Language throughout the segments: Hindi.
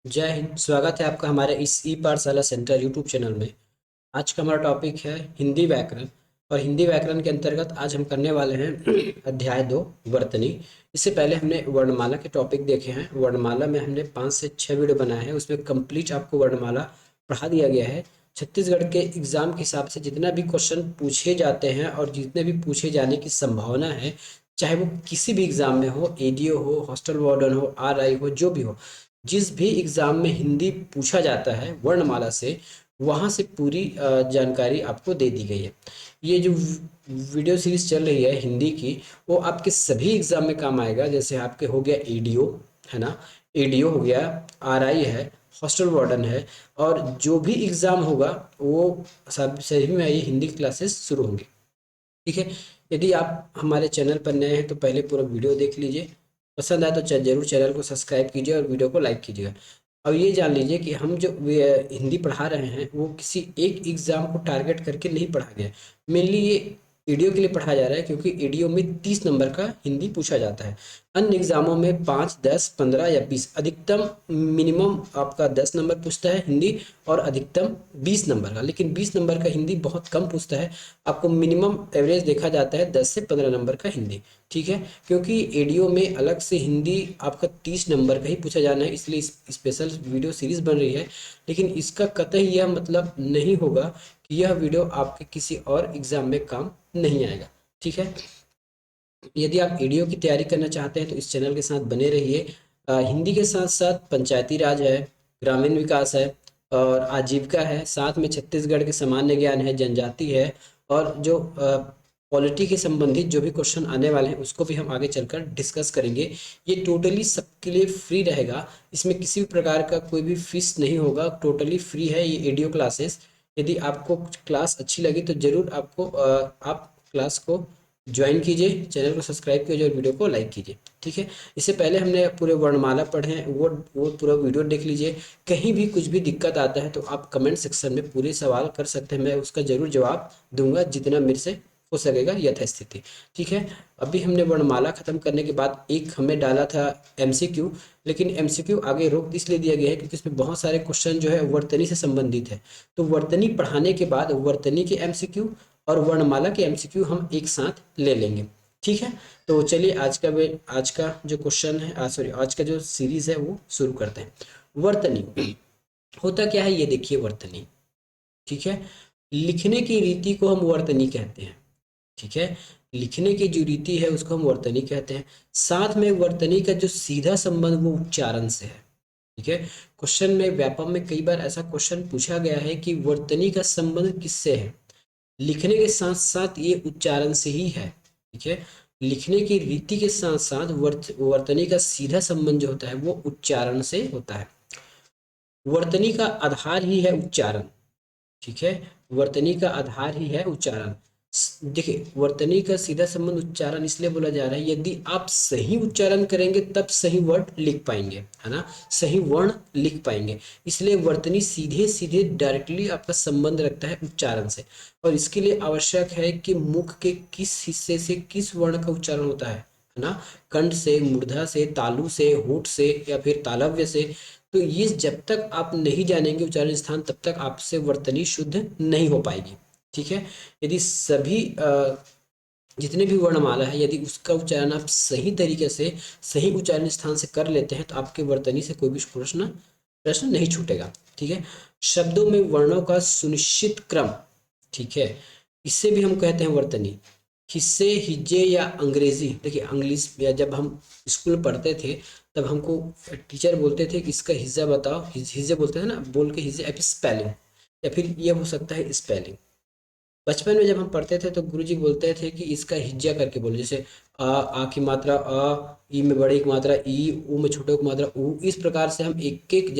जय हिंद। स्वागत है आपका हमारे इस ई पाठशाला सेंटर यूट्यूब चैनल में। आज का हमारा टॉपिक है हिंदी व्याकरण। और हिंदी व्याकरण के अंतर्गत आज हम करने वाले हैं अध्याय 2 वर्तनी। इससे पहले हमने वर्णमाला के टॉपिक देखे हैं। वर्णमाला में हमने 5 से 6 वीडियो बनाए हैं, उसमें कंप्लीट आपको वर्णमाला पढ़ा दिया गया है। छत्तीसगढ़ के एग्जाम के हिसाब से जितना भी क्वेश्चन पूछे जाते हैं और जितने भी पूछे जाने की संभावना है, चाहे वो किसी भी एग्जाम में हो, एडीओ हो, हॉस्टल वार्डन हो, आरआई हो, जो भी हो, जिस भी एग्जाम में हिंदी पूछा जाता है वर्णमाला से, वहाँ से पूरी जानकारी आपको दे दी गई है। ये जो वीडियो सीरीज चल रही है हिंदी की, वो आपके सभी एग्जाम में काम आएगा। जैसे आपके हो गया एडीओ, है ना, एडीओ हो गया, आरआई है, हॉस्टल वार्डन है, और जो भी एग्ज़ाम होगा वो सब सभी में ये हिंदी क्लासेस शुरू होंगी। ठीक है। यदि आप हमारे चैनल पर नए हैं तो पहले पूरा वीडियो देख लीजिए। पसंद आए तो जरूर चैनल को सब्सक्राइब कीजिए और वीडियो को लाइक कीजिएगा। और ये जान लीजिए कि हम जो हिंदी पढ़ा रहे हैं वो किसी एक एग्ज़ाम को टारगेट करके नहीं पढ़ा गया है। मेनली ये ईडीओ के लिए पढ़ाया जा रहा है, क्योंकि ईडीओ में 30 नंबर का हिंदी पूछा जाता है। अन्य एग्जामों में 5, 10, 15 या 20, अधिकतम मिनिमम आपका 10 नंबर पूछता है हिंदी, और अधिकतम 20 नंबर का। लेकिन 20 नंबर का हिंदी बहुत कम पूछता है। आपको मिनिमम एवरेज देखा जाता है 10 से 15 नंबर का हिंदी। ठीक है, क्योंकि एडीओ में अलग से हिंदी आपका 30 नंबर का ही पूछा जाना है, इसलिए स्पेशल वीडियो सीरीज बन रही है। लेकिन इसका कतई यह मतलब नहीं होगा कि यह वीडियो आपके किसी और एग्जाम में काम नहीं आएगा। ठीक है। यदि आप ईडीओ की तैयारी करना चाहते हैं तो इस चैनल के साथ बने रहिए। हिंदी के साथ साथ पंचायती राज है, ग्रामीण विकास है, और आजीविका है, साथ में छत्तीसगढ़ के सामान्य ज्ञान है, जनजाति है, और जो पॉलिटी के संबंधित जो भी क्वेश्चन आने वाले हैं उसको भी हम आगे चलकर डिस्कस करेंगे। ये टोटली सबके लिए फ्री रहेगा, इसमें किसी भी प्रकार का कोई भी फीस नहीं होगा, टोटली फ्री है ये ईडीओ क्लासेस। यदि आपको क्लास अच्छी लगी तो ज़रूर आप क्लास को ज्वाइन कीजिए, चैनल को सब्सक्राइब कीजिए और वीडियो को लाइक कीजिए। ठीक है। इससे पहले हमने पूरे वर्णमाला पढ़े हैं, वो पूरा वीडियो देख लीजिए। कहीं भी कुछ भी दिक्कत आता है तो आप कमेंट सेक्शन में पूरे सवाल कर सकते हैं, मैं उसका ज़रूर जवाब दूंगा जितना मेरे से हो सकेगा यथास्थिति। ठीक है। अभी हमने वर्णमाला खत्म करने के बाद एक हमें डाला था एमसीक्यू, लेकिन एमसीक्यू आगे रोक इसलिए दिया गया है क्योंकि इसमें बहुत सारे क्वेश्चन जो है वर्तनी से संबंधित है। तो वर्तनी पढ़ाने के बाद वर्तनी के एमसीक्यू और वर्णमाला के एमसीक्यू हम एक साथ ले लेंगे। ठीक है। तो चलिए आज का जो क्वेश्चन है, सॉरी, आज का जो सीरीज है वो शुरू करते हैं। वर्तनी होता क्या है ये देखिए। वर्तनी, ठीक है, लिखने की रीति को हम वर्तनी कहते हैं। ठीक है, लिखने की जो रीति है उसको हम वर्तनी कहते हैं। साथ में वर्तनी का जो सीधा संबंध वो उच्चारण से है। ठीक है। क्वेश्चन में, व्यापम में कई बार ऐसा क्वेश्चन पूछा गया है कि वर्तनी का संबंध किससे है। लिखने के साथ साथ ये उच्चारण से ही है। ठीक है। लिखने की रीति के साथ साथ वर्तनी का सीधा संबंध जो होता है वो उच्चारण से होता है। वर्तनी का आधार ही है उच्चारण। ठीक है। वर्तनी का आधार ही है उच्चारण। देखिए, वर्तनी का सीधा संबंध उच्चारण इसलिए बोला जा रहा है, यदि आप सही उच्चारण करेंगे तब सही वर्ड लिख पाएंगे, है ना, सही वर्ण लिख पाएंगे। इसलिए वर्तनी सीधे सीधे डायरेक्टली आपका संबंध रखता है उच्चारण से। और इसके लिए आवश्यक है कि मुख के किस हिस्से से किस वर्ण का उच्चारण होता है ना, कंठ से, मूर्धा से, तालु से, होठ से, या फिर तालव्य से। तो ये जब तक आप नहीं जानेंगे उच्चारण स्थान तब तक आपसे वर्तनी शुद्ध नहीं हो पाएगी। ठीक है। यदि सभी जितने भी वर्णमाला है, यदि उसका उच्चारण आप सही तरीके से सही उच्चारण स्थान से कर लेते हैं तो आपके वर्तनी से कोई भी प्रश्न प्रश्न नहीं छूटेगा। ठीक है। शब्दों में वर्णों का सुनिश्चित क्रम, ठीक है, इससे भी हम कहते हैं वर्तनी। हिस्से, हिज्जे या अंग्रेजी, देखिए इंग्लिश या जब हम स्कूल में पढ़ते थे तब हमको टीचर बोलते थे कि इसका हिज्जा बताओ, हिज्जे बोलते थे ना, बोल के हिज्जे, या फिर स्पेलिंग, या फिर ये हो सकता है स्पेलिंग। बचपन में जब हम पढ़ते थे तो गुरुजी बोलते थे कि इसका हिज्जा करके बोलो, जैसे आ की मात्रा अ, ई में बड़ी की मात्रा ई, ऊ में छोटे की मात्रा ऊ। इस प्रकार से हम एक एक,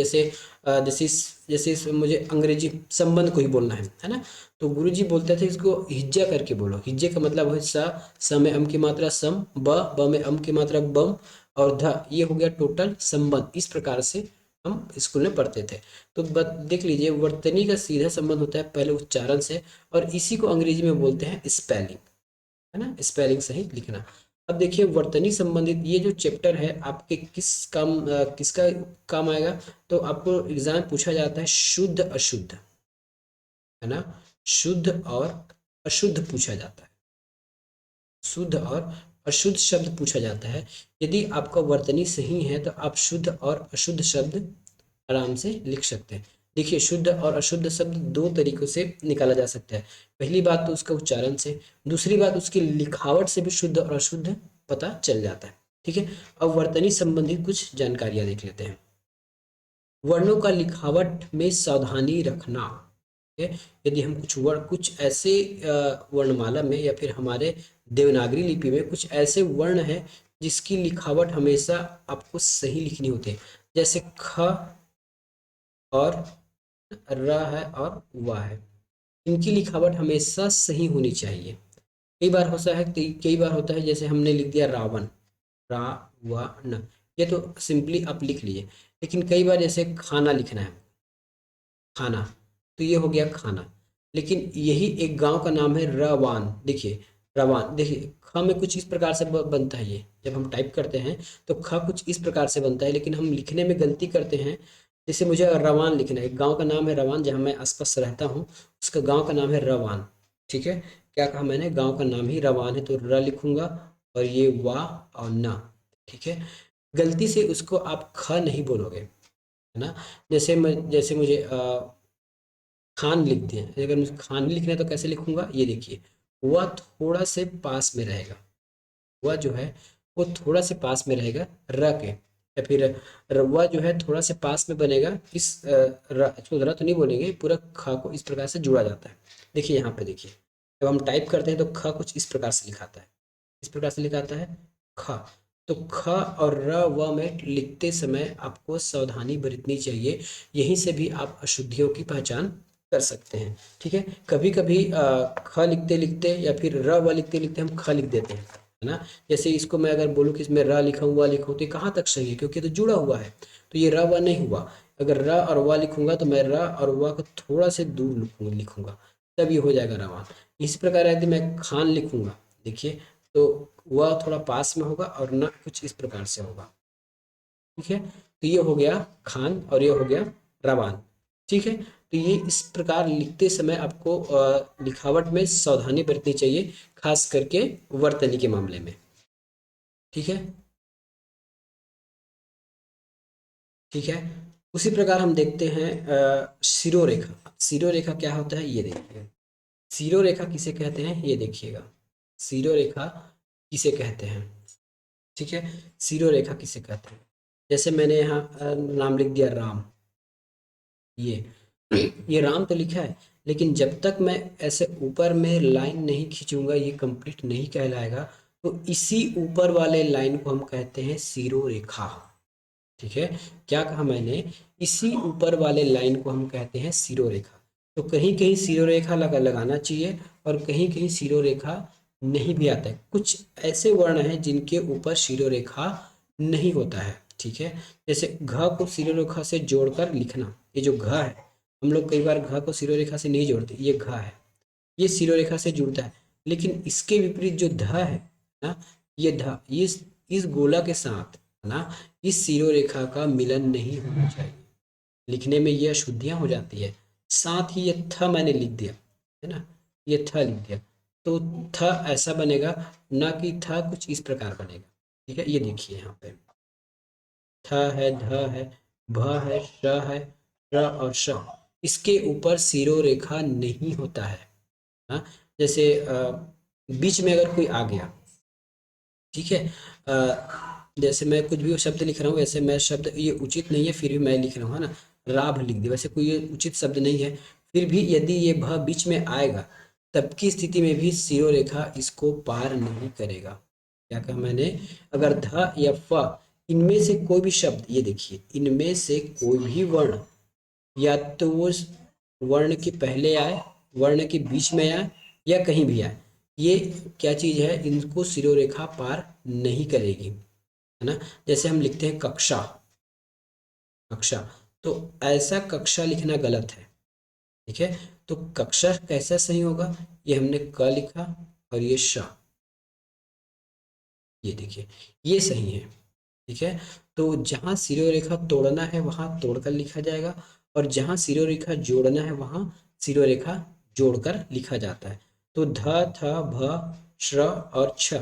जैसे मुझे अंग्रेजी संबंध को ही बोलना है ना, तो गुरुजी बोलते थे इसको हिज्जा करके बोलो। हिज्जे का मतलब है स में अम की मात्रा सम, ब में अम की मात्रा बम, और ध, ये हो गया टोटल संबंध। इस प्रकार से हम स्कूल में पढ़ते थे। तो देख लीजिए, वर्तनी का सीधा संबंध होता है पहले उच्चारण से, और इसी को अंग्रेजी में बोलते हैं स्पेलिंग, है ना, स्पेलिंग सही लिखना। अब देखिए वर्तनी संबंधित ये जो चैप्टर है आपके किसका काम आएगा, तो आपको एग्जाम में पूछा जाता है शुद्ध अशुद्ध, है ना, शुद्ध और अशुद्ध पूछा जाता है, शुद्ध और अशुद्ध शब्द पूछा जाता है। यदि आपका वर्तनी सही है तो आप शुद्ध और अशुद्ध शब्द आराम से लिख सकते हैं। देखिए शुद्ध और अशुद्ध शब्द दो तरीकों से निकाला जा सकता है। पहली बात तो उसका उच्चारण से, दूसरी बात उसकी लिखावट से भी शुद्ध और अशुद्ध पता चल जाता है। ठीक है, अब वर्तनी संबंधित कुछ जानकारियां देख लेते हैं। वर्णों का लिखावट में सावधानी रखना। ठीक है, यदि हम कुछ ऐसे वर्णमाला में या फिर हमारे देवनागरी लिपि में कुछ ऐसे वर्ण हैं जिसकी लिखावट हमेशा आपको सही लिखनी होती है, जैसे ख और र है और व है, इनकी लिखावट हमेशा सही होनी चाहिए। कई बार होता है जैसे हमने लिख दिया रावण, रा व न, ये तो सिंपली आप लिख लीजिए। लेकिन कई बार जैसे खाना लिखना है, खाना, तो ये हो गया खाना। लेकिन यही एक गांव का नाम है रवान, देखिए रवान, देखिए ख में कुछ इस प्रकार से बनता है, ये जब हम टाइप करते हैं तो ख कुछ इस प्रकार से बनता है, लेकिन हम लिखने में गलती करते हैं। जैसे मुझे रवान लिखना है, एक गांव का नाम है रवान जहाँ मैं आसपास रहता हूँ, उसका गांव का नाम है रवान। ठीक है, क्या कहा मैंने, गांव का नाम ही रवान है, तो र लिखूंगा और ये वा और ना। ठीक है, गलती से उसको आप ख नहीं बोलोगे, है ना। जैसे मुझे खान लिख दिया, अगर मुझे खान लिखना है तो कैसे लिखूंगा, ये देखिए वह थोड़ा से पास में रहेगा, वह जो है वो थोड़ा से पास में रहेगा र के, या फिर वह जो है थोड़ा से पास में बनेगा इस इसको जरा तो नहीं बोलेंगे, पूरा ख को इस प्रकार से जोड़ा जाता है। देखिए यहाँ पे देखिए, जब हम टाइप करते हैं तो ख कुछ इस प्रकार से लिखाता है, इस प्रकार से लिखाता है ख। तो ख और र व में लिखते समय आपको सावधानी बरतनी चाहिए, यहीं से भी आप अशुद्धियों की पहचान कर सकते हैं। ठीक है, कभी कभी ख लिखते लिखते या फिर र व लिखते लिखते हम ख लिख देते हैं, है ना। जैसे इसको मैं अगर बोलूँ कि इसमें र लिखा हुआ लिखूँ तो ये कहाँ तक सही है, क्योंकि तो जुड़ा हुआ है, तो ये र व नहीं हुआ। अगर र और व लिखूंगा तो मैं र और व को थोड़ा से दूर लिखूंगा, तब ये हो जाएगा रवान। इसी प्रकार यदि मैं खान लिखूंगा, देखिए तो वह थोड़ा पास में होगा और न कुछ इस प्रकार से होगा। ठीक है, तो ये हो गया खान और ये हो गया रवान। ठीक है, तो ये इस प्रकार लिखते समय आपको लिखावट में सावधानी बरतनी चाहिए, खास करके वर्तनी के मामले में। ठीक है, ठीक है, उसी प्रकार हम देखते हैं शिरोरेखा। शिरोरेखा क्या होता है ये देखिए, शिरोरेखा किसे कहते हैं ये देखिएगा, शिरोरेखा किसे कहते हैं। ठीक है, शिरोरेखा किसे कहते हैं, जैसे मैंने यहाँ नाम लिख दिया राम, ये ये राम तो लिखा है, लेकिन जब तक मैं ऐसे ऊपर में लाइन नहीं खींचूंगा ये कंप्लीट नहीं कहलाएगा। तो इसी ऊपर वाले लाइन को हम कहते हैं शिरोरेखा। ठीक है, क्या कहा मैंने, इसी ऊपर वाले लाइन को हम कहते हैं शिरोरेखा। तो कहीं कहीं शिरोरेखा लगाना चाहिए और कहीं कहीं शिरोरेखा नहीं भी आता है। कुछ ऐसे वर्ण हैं जिनके ऊपर शिरोरेखा नहीं होता है। ठीक है, जैसे घ को शिरोरेखा से जोड़कर लिखना, ये जो घ है, हम लोग कई बार घ को शिरोरेखा से नहीं जोड़ते, ये घ है, ये शिरोरेखा से जुड़ता है। लेकिन इसके विपरीत जो ध है ना, ये ध इस गोला के साथ, है ना, इस शिरोरेखा का मिलन नहीं होना चाहिए, लिखने में ये अशुद्धियां हो जाती है। साथ ही ये थ मैंने लिख दिया, है ना, ये थ लिख दिया, तो थ ऐसा बनेगा, ना कि थ कुछ इस प्रकार बनेगा। ठीक है, ये देखिए यहाँ पे थ है, ध है, भ है, श है, र और श, इसके ऊपर शिरोरेखा नहीं होता है। हाँ, जैसे बीच में अगर कोई आ गया, ठीक है, जैसे मैं कुछ भी शब्द लिख रहा हूँ, वैसे मैं शब्द ये उचित नहीं है फिर भी मैं लिख रहा हूँ, है ना, राभ लिख दिया, वैसे कोई ये उचित शब्द नहीं है, फिर भी यदि ये भ बीच में आएगा तब की स्थिति में भी शिरोरेखा इसको पार नहीं करेगा। क्या कहा मैंने, अगर ध या फ इनमें से कोई भी शब्द, ये देखिए इनमें से कोई भी वर्ण या तो वो वर्ण के पहले आए, वर्ण के बीच में आए, या कहीं भी आए, ये क्या चीज है, इनको शिरोरेखा पार नहीं करेगी, है ना। जैसे हम लिखते हैं कक्षा, कक्षा, तो ऐसा कक्षा लिखना गलत है। ठीक है, तो कक्षा कैसा सही होगा, ये हमने क लिखा और ये श, ये देखिए, ये सही है। ठीक है, तो जहाँ शिरोरेखा तोड़ना है वहाँ तोड़कर लिखा जाएगा, और जहाँ शिरोरेखा जोड़ना है वहाँ शिरोरेखा जोड़कर लिखा जाता है। तो ध, थ, भ, श्र और छ,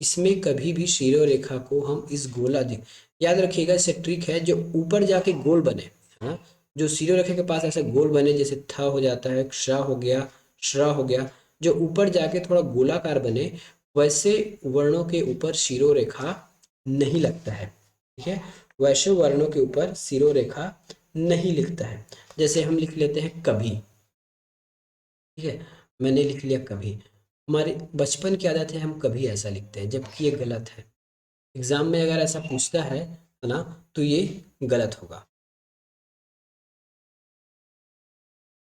इसमें कभी भी शिरोरेखा को हम इस गोला देख, याद रखिएगा, इससे ट्रिक है, जो ऊपर जाके गोल बने, हाँ, जो शिरोरेखा के पास ऐसा गोल बने, जैसे थ हो जाता है, क्ष हो गया, श्र हो गया, जो ऊपर जाके थोड़ा गोलाकार बने, वैसे वर्णों के ऊपर शिरोरेखा नहीं लगता है। ठीक है, वैसे वर्णों के ऊपर शिरोरेखा नहीं लिखता है। जैसे हम लिख लेते हैं कभी। ठीक है, मैंने लिख लिया कभी। हमारे बचपन की आदत है, हम कभी ऐसा लिखते हैं, जबकि ये गलत है। एग्जाम में अगर ऐसा पूछता है ना, तो ये गलत होगा।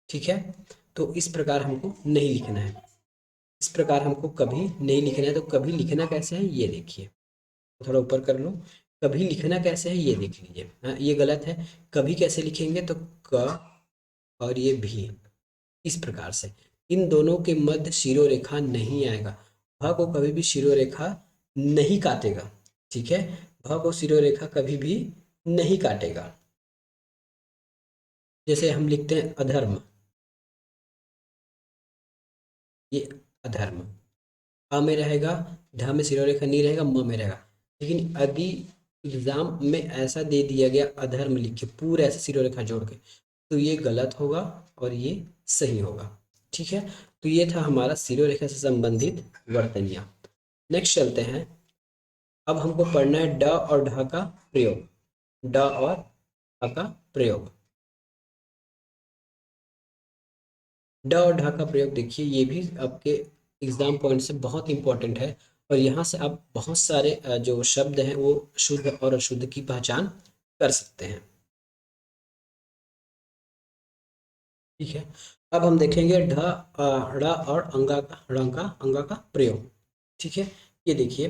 ठीक है, तो इस प्रकार हमको नहीं लिखना है, इस प्रकार हमको कभी नहीं लिखना है। तो कभी लिखना कैसे है ये देखिए, थोड़ा ऊपर कर लो। कभी लिखना कैसे है ये देख लीजिए। हाँ, ये गलत है। कभी कैसे लिखेंगे, तो क और ये भी, इस प्रकार से। इन दोनों के मध्य शिरोरेखा नहीं आएगा। भ को कभी भी शिरोरेखा नहीं काटेगा। ठीक है, भ को शिरोरेखा कभी भी नहीं काटेगा। जैसे हम लिखते हैं अधर्म, ये अधर्म, अ में रहेगा, ध में शिरोरेखा नहीं रहेगा, म में रहेगा। लेकिन यदि एग्जाम में ऐसा दे दिया गया अधर्म लिख के पूरा ऐसे शिरोरेखा जोड़ के, तो ये गलत होगा और ये सही होगा। ठीक है, तो ये था हमारा शिरोरेखा से संबंधित वर्तनियाँ। नेक्स्ट चलते हैं। अब हमको पढ़ना है ड और ढ का प्रयोग। ड और ढ का प्रयोग। ड और ढ का प्रयोग देखिए, ये भी आपके एग्जाम पॉइंट से बहुत इंपॉर्टेंट है, और यहाँ से आप बहुत सारे जो शब्द हैं वो शुद्ध और अशुद्ध की पहचान कर सकते हैं। ठीक है, अब हम देखेंगे ढ, ड़ और अंगा का, अंगा का प्रयोग। ठीक है, ये देखिए,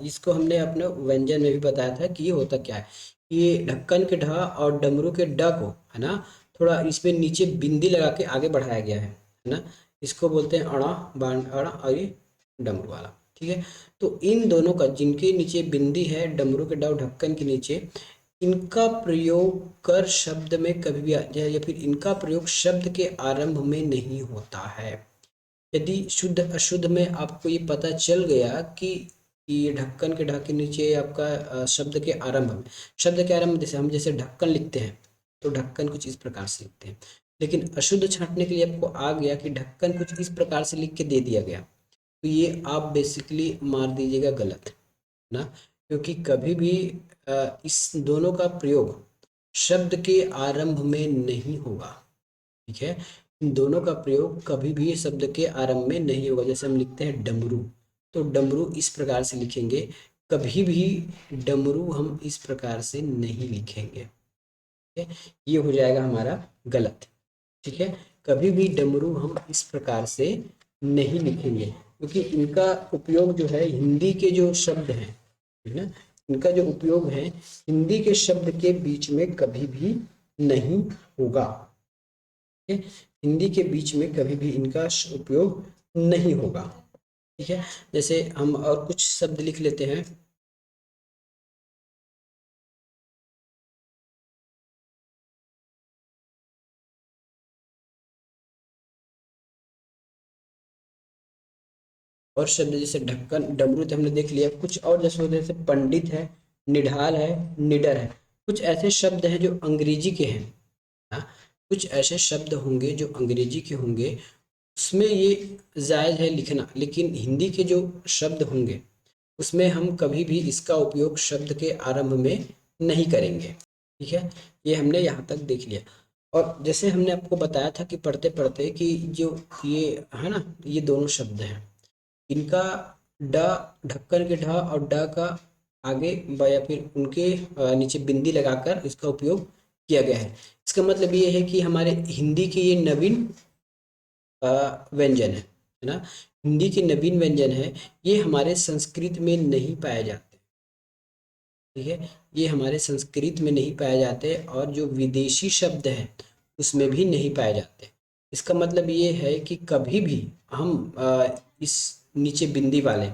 इसको हमने अपने व्यंजन में भी बताया था कि ये होता क्या है। ये ढक्कन के ढ और डमरू के ड को, है ना, थोड़ा इसमें नीचे बिंदी लगा के आगे बढ़ाया गया है ना। इसको बोलते हैं अड़ा, बाण अड़ा, और ये डमरू वाला। ठीक है, तो इन दोनों का, जिनके नीचे बिंदी है डमरू के ड और ढक्कन के नीचे, इनका प्रयोग कर शब्द में कभी भी आ जाए, या फिर इनका प्रयोग शब्द के आरंभ में नहीं होता है। यदि शुद्ध अशुद्ध में आपको ये पता चल गया कि ये ढक्कन के ढक के नीचे आपका शब्द के आरंभ में, शब्द के आरंभ में जैसे हम जैसे ढक्कन लिखते हैं, तो ढक्कन कुछ इस प्रकार से लिखते हैं। लेकिन अशुद्ध छांटने के लिए आपको आ गया कि ढक्कन कुछ इस प्रकार से लिख के दे दिया गया, तो ये आप बेसिकली मार दीजिएगा गलत ना, क्योंकि कभी भी इस दोनों का प्रयोग शब्द के आरंभ में नहीं होगा। ठीक है, इन दोनों का प्रयोग कभी भी शब्द के आरंभ में नहीं होगा। जैसे हम लिखते हैं डमरू, तो डमरू इस प्रकार से लिखेंगे, कभी भी डमरू हम इस प्रकार से नहीं लिखेंगे। ठीक है, ये हो जाएगा हमारा गलत। ठीक है, कभी भी डमरू हम इस प्रकार से नहीं लिखेंगे, क्योंकि इनका उपयोग जो है हिंदी के जो शब्द हैं, ठीक है, इनका जो उपयोग है हिंदी के शब्द के बीच में कभी भी नहीं होगा। ठीक है, हिंदी के बीच में कभी भी इनका उपयोग नहीं होगा। ठीक है, जैसे हम और कुछ शब्द लिख लेते हैं। और शब्द जैसे ढक्कन, डमरू तो हमने देख लिया। कुछ और जैसे होते हैं, जैसे पंडित है, निढाल है, निडर है। कुछ ऐसे शब्द हैं जो अंग्रेजी के हैं। हाँ, कुछ ऐसे शब्द होंगे जो अंग्रेजी के होंगे, उसमें ये जायज़ है लिखना, लेकिन हिंदी के जो शब्द होंगे उसमें हम कभी भी इसका उपयोग शब्द के आरंभ में नहीं करेंगे। ठीक है, ये हमने यहाँ तक देख लिया। और जैसे हमने आपको बताया था कि पढ़ते पढ़ते कि जो ये है ना, ये दोनों शब्द हैं, इनका ड, ढक्कन के ढ और ड का आगे या फिर उनके नीचे बिंदी लगाकर इसका उपयोग किया गया है। इसका मतलब ये है कि हमारे हिंदी के ये नवीन व्यंजन है ना, हिंदी के नवीन व्यंजन है, ये हमारे संस्कृत में नहीं पाए जाते। ठीक है, ये हमारे संस्कृत में नहीं पाए जाते, और जो विदेशी शब्द हैं उसमें भी नहीं पाए जाते। इसका मतलब ये है कि कभी भी हम इस नीचे बिंदी वाले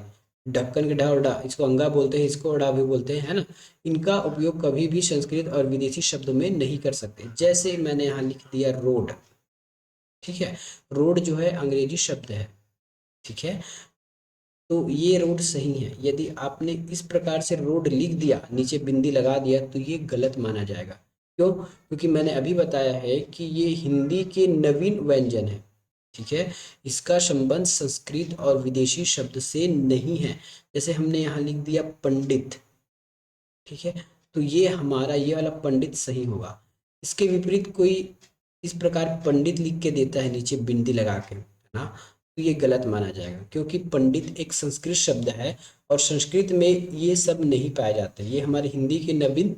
ढक्कन के ढा और डा, इसको अंगा बोलते हैं, इसको अड़ा भी बोलते हैं, है ना। इनका उपयोग कभी भी संस्कृत और विदेशी शब्दों में नहीं कर सकते। जैसे मैंने यहाँ लिख दिया रोड, ठीक है, रोड जो है अंग्रेजी शब्द है, ठीक है, तो ये रोड सही है। यदि आपने इस प्रकार से रोड लिख दिया, नीचे बिंदी लगा दिया, तो ये गलत माना जाएगा। क्यों? क्योंकि मैंने अभी बताया है कि ये हिंदी के नवीन व्यंजन है, ठीक है, इसका संबंध संस्कृत और विदेशी शब्द से नहीं है। जैसे हमने यहाँ लिख दिया पंडित, ठीक है, तो ये हमारा ये वाला पंडित सही होगा। इसके विपरीत कोई इस प्रकार पंडित लिख के देता है नीचे बिंदी लगा के, है ना, तो ये गलत माना जाएगा, क्योंकि पंडित एक संस्कृत शब्द है और संस्कृत में ये सब नहीं पाए जाते, ये हमारे हिंदी के नवीन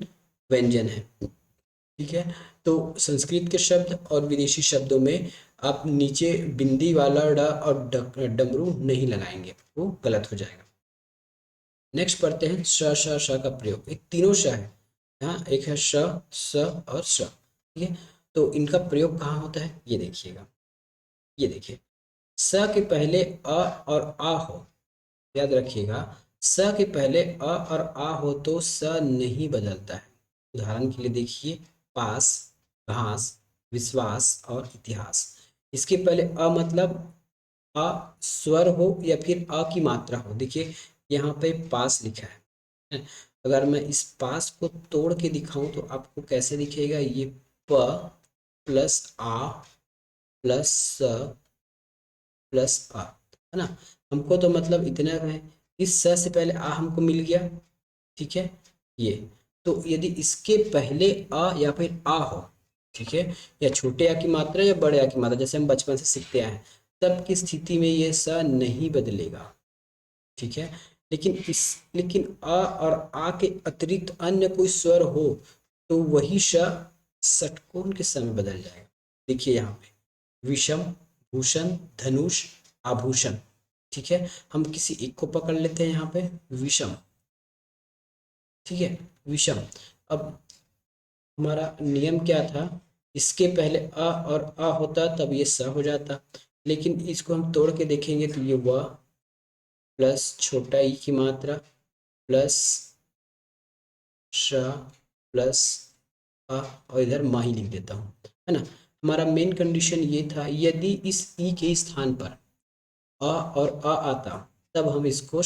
व्यंजन है, ठीक है। तो संस्कृत के शब्द और विदेशी शब्दों में आप नीचे बिंदी वाला ड और डमरू नहीं लगाएंगे, वो गलत हो जाएगा। नेक्स्ट पढ़ते हैं श श श का प्रयोग। एक तीनों श है यहाँ, एक है श, स और श, ठीक है। तो इनका प्रयोग कहाँ होता है ये देखिएगा, ये देखिए, स के पहले अ और आ हो, याद रखिएगा, स के पहले अ और आ हो तो स नहीं बदलता है। उदाहरण के लिए देखिए, पास, घास, विश्वास और इतिहास। इसके पहले अ मतलब अ स्वर हो या फिर अ की मात्रा हो। देखिए यहाँ पे पास लिखा है, अगर मैं इस पास को तोड़ के दिखाऊं तो आपको कैसे दिखेगा, ये प प्लस आ प्लस स प्लस आ, है ना। हमको तो मतलब इतना है, इस स से पहले आ हमको मिल गया, ठीक है, ये, तो यदि इसके पहले अ या फिर आ हो, ठीक है, या छोटे आ की मात्रा या बड़े आ की मात्रा, जैसे हम बचपन से सीखते आए हैं, तब की स्थिति में ये स नहीं बदलेगा, ठीक है। लेकिन अ और आ के अतिरिक्त अन्य कोई स्वर हो तो वही श षटकोण के समय बदल जाएगा। देखिए यहाँ पे विषम, भूषण, धनुष, आभूषण, ठीक है। हम किसी एक को पकड़ लेते हैं यहाँ पे, विषम, ठीक है, विषम। अब हमारा नियम क्या था, इसके पहले अ और आ होता तब ये स हो जाता, लेकिन इसको हम तोड़ के देखेंगे तो ये व प्लस छोटा ई की मात्रा प्लस श प्लस अ, और इधर मा ही लिख देता हूँ, है ना। हमारा मेन कंडीशन ये था, यदि इस ई के स्थान पर अ और अ आता तब हम इसको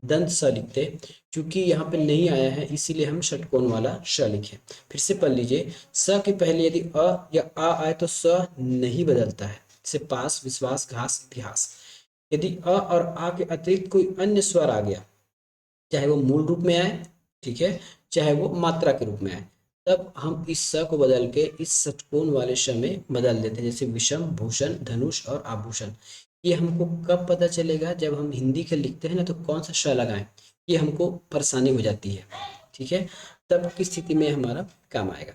दंत स लिखते। क्योंकि यहाँ पे नहीं आया है इसीलिए हम षटकोण वाला श लिखे। फिर से पढ़ लीजिए, स के पहले यदि अ या आ आए तो स नहीं बदलता है, जैसे पास, विश्वास, घास, इतिहास। यदि अ और आ के अतिरिक्त कोई अन्य स्वर आ गया, चाहे वो मूल रूप में आए, ठीक है, चाहे वो मात्रा के रूप में आए, तब हम इस स को बदल के इस षटकोण वाले श में बदल देते हैं, जैसे विषम, भूषण, धनुष और आभूषण। ये हमको कब पता चलेगा, जब हम हिंदी के लिखते हैं ना तो कौन सा श लगाएं, ये हमको परेशानी हो जाती है, ठीक है, तब की स्थिति में हमारा काम आएगा।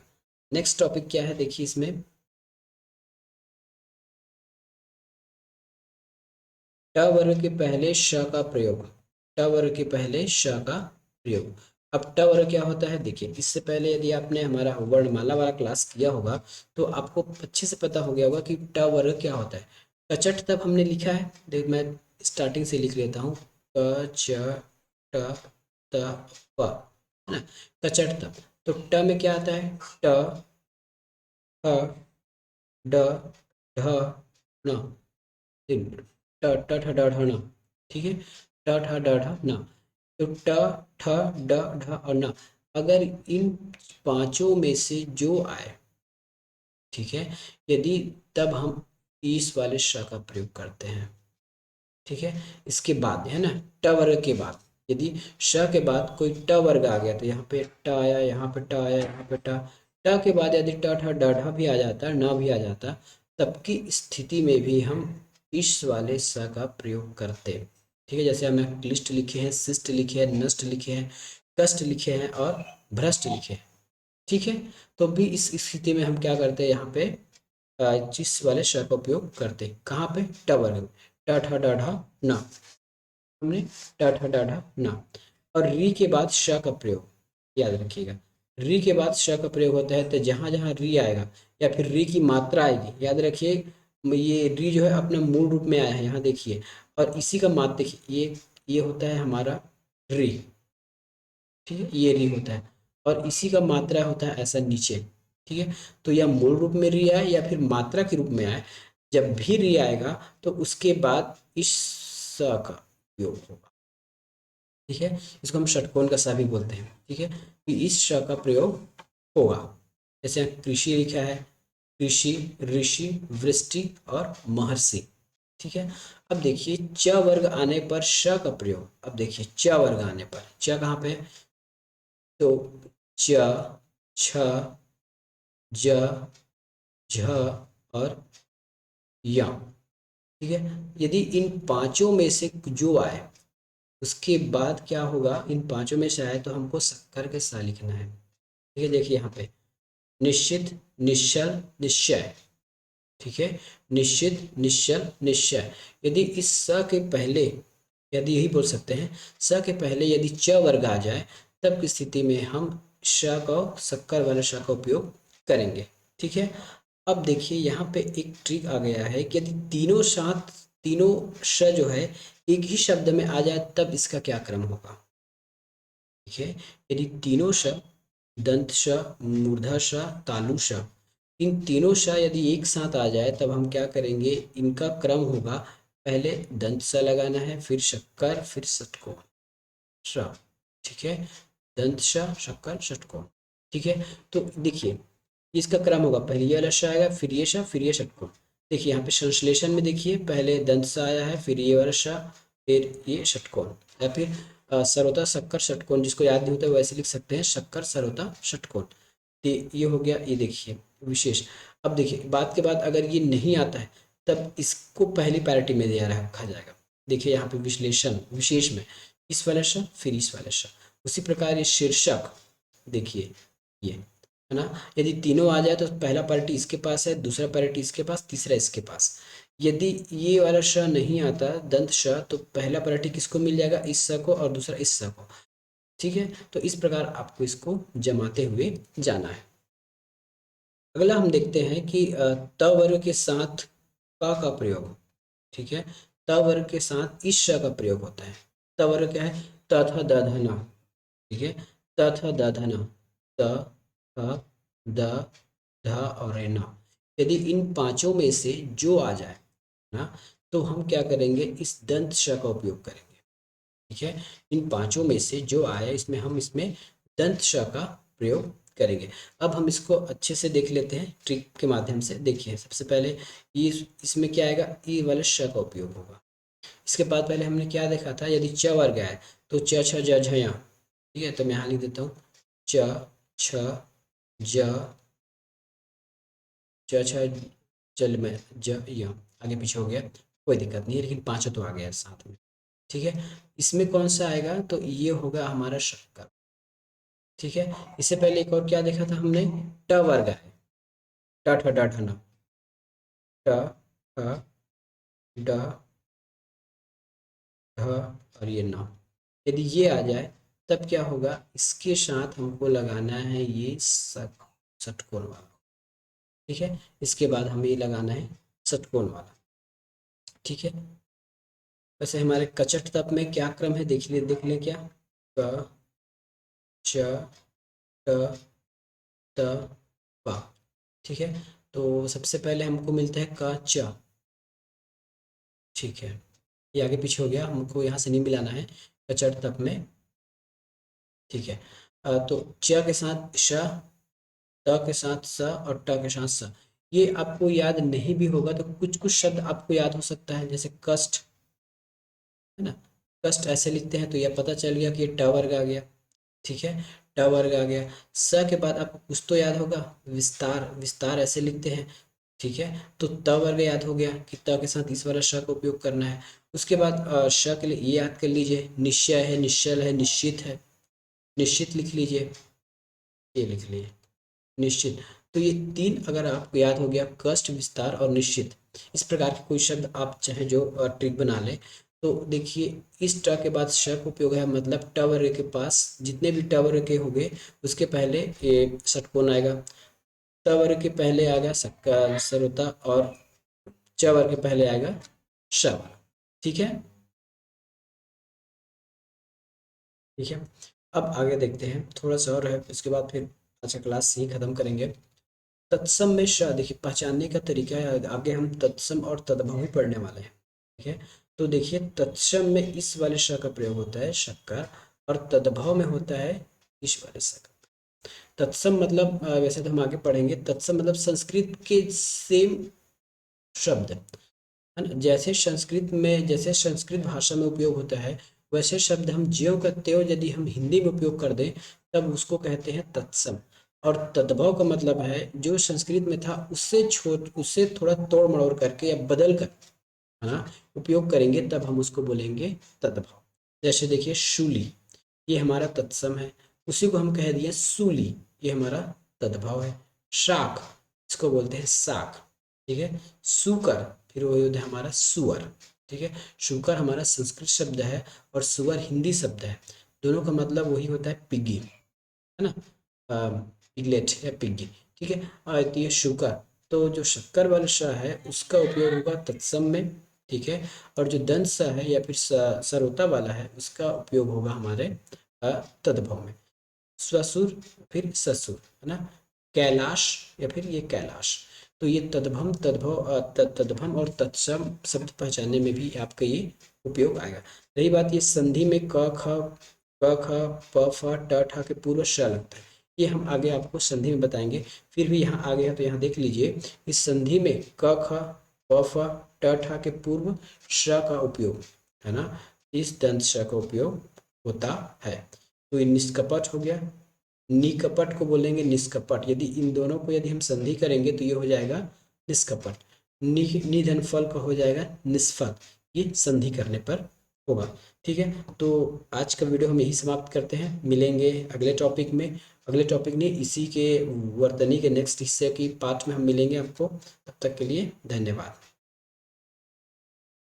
नेक्स्ट टॉपिक क्या है देखिए, इसमें ट वर्ग के पहले श का प्रयोग, ट वर्ग के पहले श का प्रयोग। अब ट वर्ग क्या होता है देखिए, इससे पहले यदि आपने हमारा वर्णमाला वाला क्लास किया होगा तो आपको अच्छे से पता हो गया होगा कि ट वर्ग क्या होता है। कचट तब हमने लिखा है, देख मैं स्टार्टिंग से लिख लेता हूँ, क च ट त प, है ना, कचट तब। तो ट में क्या आता है, ट ह ड ढ न, ट ट ठ ड ढ न, ठीक है, ट ठ ड ढ न। तो ट ठ ड ढ और न, अगर इन पांचों में से जो आए, ठीक है, यदि, तब हम इस वाले श का प्रयोग करते हैं, ठीक है। इसके बाद है ना, ट वर्ग के बाद यदि श के बाद कोई ट वर्ग आ गया तो यहाँ पे ट आया, यहाँ पे ट आया, यहाँ पे ट, ट के बाद यदि ट ठ ड ढ भी आ जाता, न भी आ जाता, तब की स्थिति में भी हम इस वाले स का प्रयोग करते, ठीक है। जैसे हमने क्लिष्ट लिखे हैं, शिष्ट लिखे हैं, नष्ट लिखे हैं, कष्ट लिखे हैं और भ्रष्ट लिखे हैं, ठीक है। तो भी इस स्थिति में हम क्या करते हैं, यहाँ पे जिस वाले श का उपयोग करते, कहाँ पे, ट वर्ग, ट ठ ड ढ न, हमने ट ठ ड ढ न। और री के बाद श का प्रयोग, याद रखिएगा, री के बाद श का प्रयोग होता है तो जहाँ जहाँ री आएगा या फिर री की मात्रा आएगी, याद रखिए, ये री जो है अपने मूल रूप में आया है, यहाँ देखिए, और इसी का मात्र देखिए, ये होता है हमारा री, ठीक है, ये री होता है, और इसी का मात्रा होता है ऐसा नीचे, ठीक है। तो यह मूल रूप में री आए या फिर मात्रा के रूप में आए, जब भी री आएगा तो उसके बाद इस स का उपयोग होगा, ठीक है। इसको हम षटकोण का सा भी बोलते हैं, ठीक है, कि इस श का प्रयोग होगा। जैसे कृषि लिखा है, कृषि, ऋषि, वृष्टि और महर्षि, ठीक है। अब देखिए च वर्ग आने पर श का प्रयोग, अब देखिए च वर्ग आने पर च कहाँ पे है? तो च, छ, ज, झ और य, ठीक है। यदि इन पांचों में से जो आए उसके बाद क्या होगा, इन पांचों में से आए तो हमको शक्कर के सा लिखना है, ठीक है। देखिए यहाँ पे निश्चित, निश्चल, निश्चय, ठीक है, निश्चित, निश्चल, निश्चय। यदि इस स के पहले, यदि यही बोल सकते हैं, स के पहले यदि च वर्ग आ जाए तब की स्थिति में हम श का, शक्कर वाले श का उपयोग करेंगे, ठीक है। अब देखिए यहाँ पे एक ट्रिक आ गया है कि यदि तीनों साथ, तीनों श जो है एक ही शब्द में आ जाए तब इसका क्या क्रम होगा, ठीक है। यदि तीनों श, दंत श, मूर्धा श, तालु श, इन तीनों श यदि एक साथ आ जाए तब हम क्या करेंगे, इनका क्रम होगा, पहले दंत स लगाना है, फिर शक्कर, फिर षटकोण श, ठीक है। दंत श, शक्कर, षटकोण, ठीक है। तो देखिए इसका क्रम होगा, पहले ये वाला श आएगा, फिर ये श, फिर ये षटकोण। देखिए यहाँ पे संश्लेषण में देखिए पहले दंत स आया है, फिर ये वाला श, फिर ये षटकोण, या फिर सरोता शक्कर षटकोण, जिसको याद नहीं होता है वैसे लिख सकते हैं शक्कर सरोता षटकोण। तो ये हो गया, ये देखिए विशेष। अब देखिए बात के बाद अगर ये नहीं आता है तब इसको पहली पैरिटी में दिया रखा जाएगा। देखिए यहाँ पे विश्लेषण विशेष में इस वाला श, फिर इस वाला श। उसी प्रकार ये शीर्षक, देखिए ये है ना, यदि तीनों आ जाए तो पहला पार्टी इसके पास है, दूसरा पार्टी इसके पास, तीसरा इसके पास। यदि ये वाला श नहीं आता दंत श, तो पहला पार्टी किसको मिल जाएगा, इस स को, और दूसरा इस स को, ठीक है। तो इस प्रकार आपको इसको जमाते हुए जाना है। अगला हम देखते हैं कि त वर्ग के साथ का प्रयोग, ठीक है। त वर्ग के साथ इस श का प्रयोग होता है। त वर्ग क्या है, त थ द ध न, ठीक है, त थ द ध न, त, थ, द, ध और न। यदि इन पांचों में से जो आ जाए ना, तो हम क्या करेंगे, इस दंत श का उपयोग करेंगे, ठीक है। इन पांचों में से जो आए इसमें हम इसमें दंत श का प्रयोग करेंगे। अब हम इसको अच्छे से देख लेते हैं ट्रिक के माध्यम से। देखिए सबसे पहले ये इसमें क्या आएगा, ई वाले श का उपयोग होगा। इसके बाद पहले हमने क्या देखा था, यदि च वर्ग आए तो च, छ, ज, झ, य, ठीक है। तो मैं यहाँ लिख देता हूँ च, छ, ज, च, छ, जल में ज, य, आगे पीछे हो गया कोई दिक्कत नहीं है, लेकिन पांचों तो आ गया साथ में, ठीक है। इसमें कौन सा आएगा, तो ये होगा हमारा शक्कर, ठीक है। इससे पहले एक और क्या देखा था हमने, ट वर्ग है, ट, ठ, ड, ढ, न, ट, ठ, ड, ढ और ये न। यदि ये आ जाए तब क्या होगा, इसके साथ हमको लगाना है ये षटकोण वाला, ठीक है। इसके बाद हमें ये लगाना है षटकोण वाला, ठीक है। वैसे हमारे कचट तप में क्या क्रम है देख लें क्या, क, च, ट, त, प, ठीक है। तो सबसे पहले हमको मिलता है क, च, ठीक है। ये आगे पीछे हो गया, हमको यहाँ से नहीं मिलाना है कचट तप में, ठीक है। तो च के साथ श, त के साथ स और ट के साथ स। ये आपको याद नहीं भी होगा तो कुछ कुछ शब्द आपको याद हो सकता है, जैसे कष्ट, है ना, कष्ट ऐसे लिखते हैं तो यह पता चल गया कि ये ट वर्ग आ गया, ठीक है, ट वर्ग आ गया। स के बाद आपको कुछ तो याद होगा, विस्तार, विस्तार ऐसे लिखते हैं, ठीक है। तो त वर्ग याद हो गया कि त के साथ इस वाला श का उपयोग करना है। उसके बाद श के लिए ये याद कर लीजिए, निश्चय है, निश्चल है, निश्चित है, निश्चित लिख लीजिए, ये लिख लीजिए निश्चित। तो ये तीन अगर आपको याद हो गया, कष्ट, विस्तार और निश्चित, इस प्रकार के कोई शब्द आप चाहे जो ट्रिक बना लें, तो देखिए इस ट के बाद श का उपयोग है, मतलब ट वर्ग के पास जितने भी ट वर्ग के होंगे उसके पहले ये षटकोण आएगा। त वर्ग के पहले आएगा सरोता और च वर्ग के पहले आएगा श वर्ग, ठीक है, ठीक है। अब आगे देखते हैं, थोड़ा सा और है, इसके बाद फिर अच्छा क्लास ही खत्म करेंगे। तत्सम में श, देखिए पहचानने का तरीका है, आगे हम तत्सम और तद्भव ही पढ़ने वाले हैं। ठीक है, तो देखिए तत्सम में इस वाले श का प्रयोग होता है शक्कर, और तद्भव में होता है इस वाले श का। तत्सम मतलब वैसे तो हम आगे पढ़ेंगे, तत्सम मतलब संस्कृत के सेम शब्द है ना, जैसे संस्कृत भाषा में उपयोग होता है, वैसे शब्द हम ज्यों का त्यों यदि हम हिंदी में उपयोग कर दें तब उसको कहते हैं तत्सम। और तद्भव का मतलब है जो संस्कृत में था उससे थोड़ा तोड़ मड़ोड़ करके या बदल कर, है ना, उपयोग करेंगे तब हम उसको बोलेंगे तद्भव। जैसे देखिए शूली, ये हमारा तत्सम है, उसी को हम कह दिए सूली, ये हमारा तद्भव है। शाक, इसको बोलते हैं साक। ठीक है, सुकर, फिर वो होता है हमारा सुअर। ठीक है, शुकर हमारा संस्कृत शब्द है और सुअर हिंदी शब्द है, दोनों का मतलब वही होता है पिग्गी, है ना, पिगलेट या पिग्गी। ठीक है, और तो ये शुकर, तो जो शक्कर वाला श है उसका उपयोग होगा तत्सम में। ठीक है, और जो दंत स है या फिर सरोता वाला है उसका उपयोग होगा हमारे तद्भव में। ससुर, फिर ससुर, है ना, कैलाश या फिर ये कैलाश। तो ये तद्भम तद्भव तद्भम और तत्सम शब्द पहचानने में भी आपका ये उपयोग आएगा। रही बात ये संधि में क ख प फ ट ठ के पूर्व श लगता है, ये हम आगे आपको संधि में बताएंगे। फिर भी यहाँ आ गया तो यहाँ देख लीजिए, इस संधि में क ख प फ ट ठ के पूर्व श का उपयोग, है ना, इस दंत श का उपयोग होता है। तो ये निष्कपट हो गया, निकपट को बोलेंगे निष्कपट, यदि इन दोनों को यदि हम संधि करेंगे तो ये हो जाएगा निष्कपट। निधन फल का हो जाएगा निष्फल, ये संधि करने पर होगा। ठीक है, तो आज का वीडियो हम यही समाप्त करते हैं, मिलेंगे अगले टॉपिक में। अगले टॉपिक नहीं, इसी के वर्तनी के नेक्स्ट हिस्से की पार्ट में हम मिलेंगे आपको। तब तक के लिए धन्यवाद।